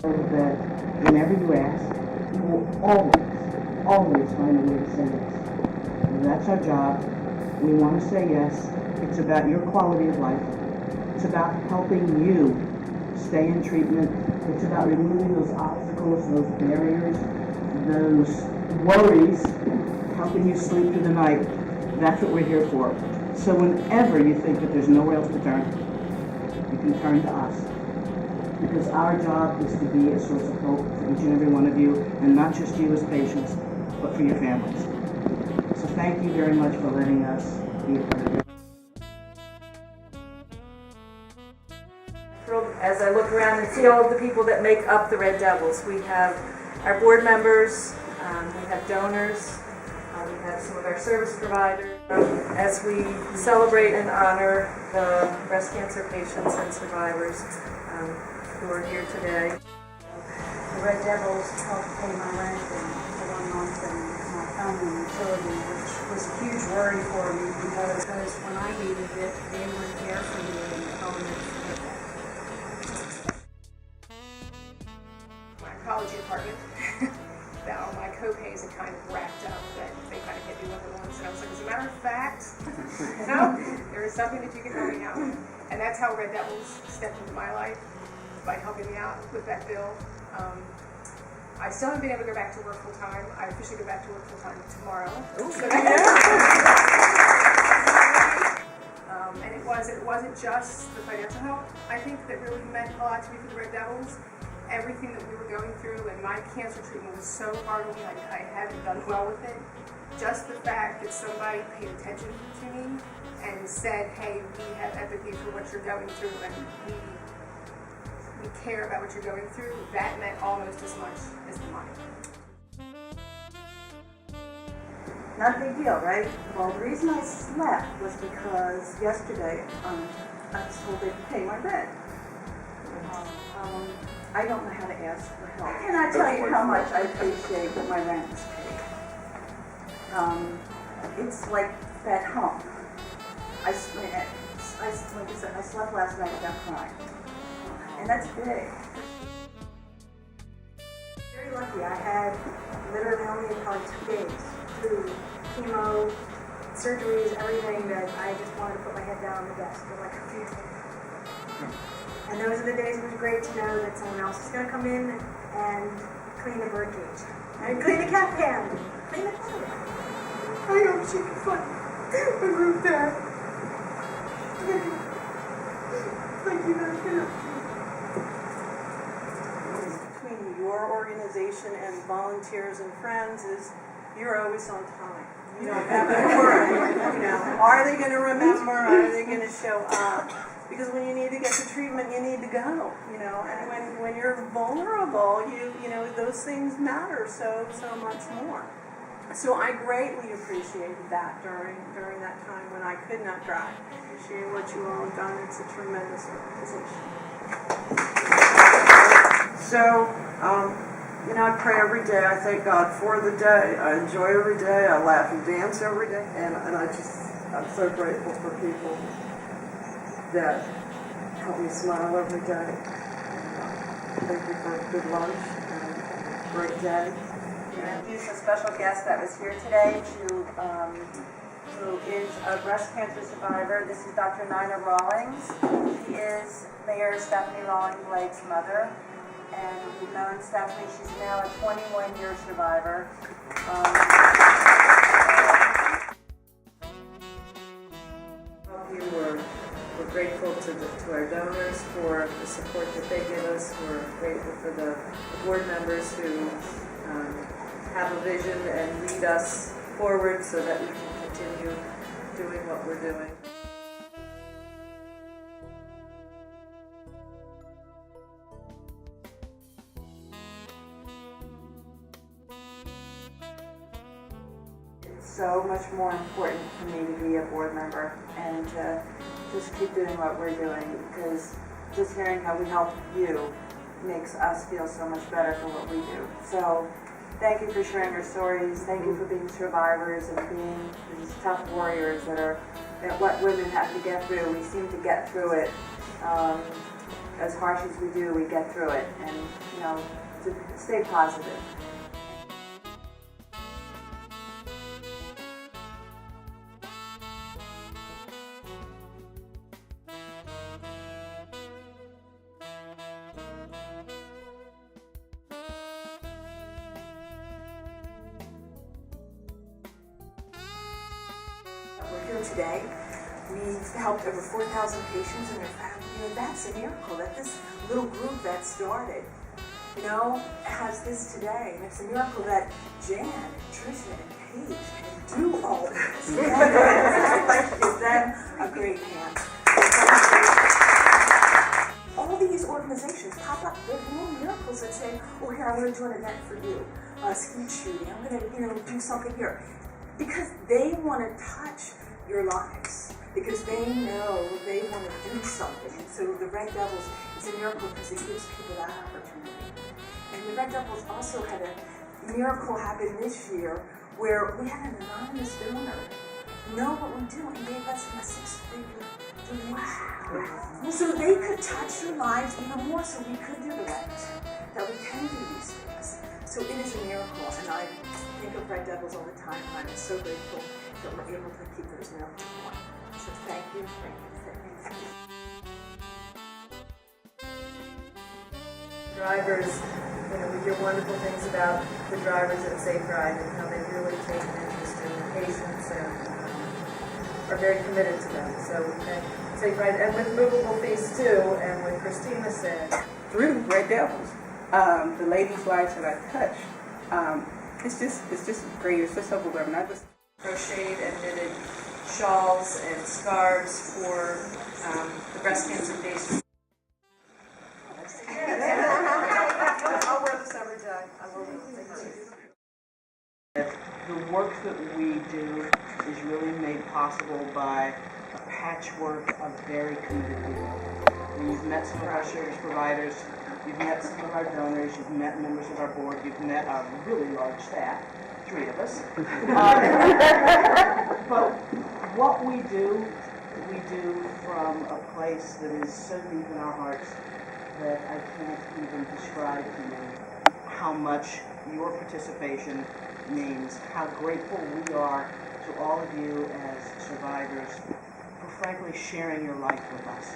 That whenever you ask, we will always find a way to say yes. And that's our job. We want to say yes. It's about your quality of life. It's about helping you stay in treatment. It's about removing those obstacles, those barriers, those worries, helping you sleep through the night. That's what we're here for. So whenever you think that there's nowhere else to turn, you can turn to us. Because our job is to be a source of hope for each and every one of you, and not just you as patients, but for your families. So thank you very much for letting us be a part of it. As I look around and see all of the people that make up the Red Devils, we have our board members, we have donors, we have some of our service providers. As we celebrate and honor the breast cancer patients and survivors who are here today. The Red Devils helped pay my rent for 1 month and my phone and utility, which was a huge worry for me because when I needed it, they were there for me and I'll never forget that. My oncology department, now my co-pays had kind of racked up that they kind of hit me with it once, and I was like, as a matter of fact, there is something that you can help me out with. And that's how Red Devils stepped into my life, by helping me out with that bill. I still haven't been able to go back to work full time. I officially go back to work full time tomorrow. And it wasn't just the financial help, I think, that really meant a lot to me for the Red Devils. Everything that we were going through, and my cancer treatment was so hard on me, I haven't done well with it. Just the fact that somebody paid attention to me and said, hey, we have empathy for what you're going through, and we care about what you're going through, that meant almost as much as the money. Not a big deal, right? Well, the reason I slept was because yesterday I was told they'd pay my rent. I don't know how to ask for help. Can I tell you how much I appreciate that my rent is paid? It's like that hump. Like I said, I slept last night without crying. And that's big. Very lucky. I had literally only probably 2 days through chemo, surgeries, everything that I just wanted to put my head down on the desk for like a few days. And those are the days it was great to know that someone else is going to come in and clean the bird cage, and clean the cat pen, clean the toilet. I hope she can find a group there. Thank you very much. Between your organization and volunteers and friends is you're always on time. You don't have to worry. Are they going to remember? Are they going to show up? Because when you need to get to treatment, you need to go. And when you're vulnerable, you know those things matter so much more. So I greatly appreciated that during that time when I could not drive. I appreciate what you all have done. It's a tremendous organization. So, I pray every day. I thank God for the day. I enjoy every day. I laugh and dance every day. And I'm so grateful for people that help me smile every day. Thank you for a good lunch and a great day. Introduce a special guest that was here today who is a breast cancer survivor. This is Dr. Nina Rawlings. She is Mayor Stephanie Rawlings Blake's mother. And we've known Stephanie, she's now a 21-year survivor. We're grateful to our donors for the support that they give us. We're grateful for the board members who have a vision and lead us forward so that we can continue doing what we're doing. So much more important for me to be a board member and to just keep doing what we're doing, because just hearing how we help you makes us feel so much better for what we do. So thank you for sharing your stories. Thank you for being survivors and being these tough warriors that what women have to get through. We seem to get through it. as harsh as we do, we get through it, and, you know, to stay positive. We're here today. We've helped over 4,000 patients and their families. You know, that's a miracle that this little group that started, you know, has this today. And it's a miracle that Jan, Tricia, and Paige can do all this. I'd like to give them a great hand. All these organizations pop up. They're little miracles that say, oh, here, I'm going to do an event for you. Ski shooting. I'm going to, you know, do something here. Because they want to touch your lives. Because they know they want to do something. And so the Red Devils is a miracle because it gives people that opportunity. And the Red Devils also had a miracle happen this year where we had an anonymous donor know what we do and gave us a 6-figure donation. Wow. So they could touch your lives even more, so we could do the right. That we can do these things. So it is a miracle, and I think of Red Devils all the time, and I'm so grateful that we're able to keep those miracles going. So thank you, thank you, thank you. Drivers, you know, we hear wonderful things about the drivers at Safe Ride and how they really take an interest in the patients and are very committed to them. So Safe Ride, and with movable fees too, and what Christina said. Through Red Devils, the ladies' lives that I touch, it's just great. It's just overwhelming. I just Crocheted and knitted shawls and scarves for the breast cancer patients. I'll wear this every day. I will. The work that we do is really made possible by a patchwork of very committed people. You've met some of our service providers, you've met some of our donors, you've met members of our board, you've met our really large staff, 3 of us. But what we do from a place that is so deep in our hearts that I can't even describe to you how much your participation means, how grateful we are to all of you as survivors for frankly sharing your life with us.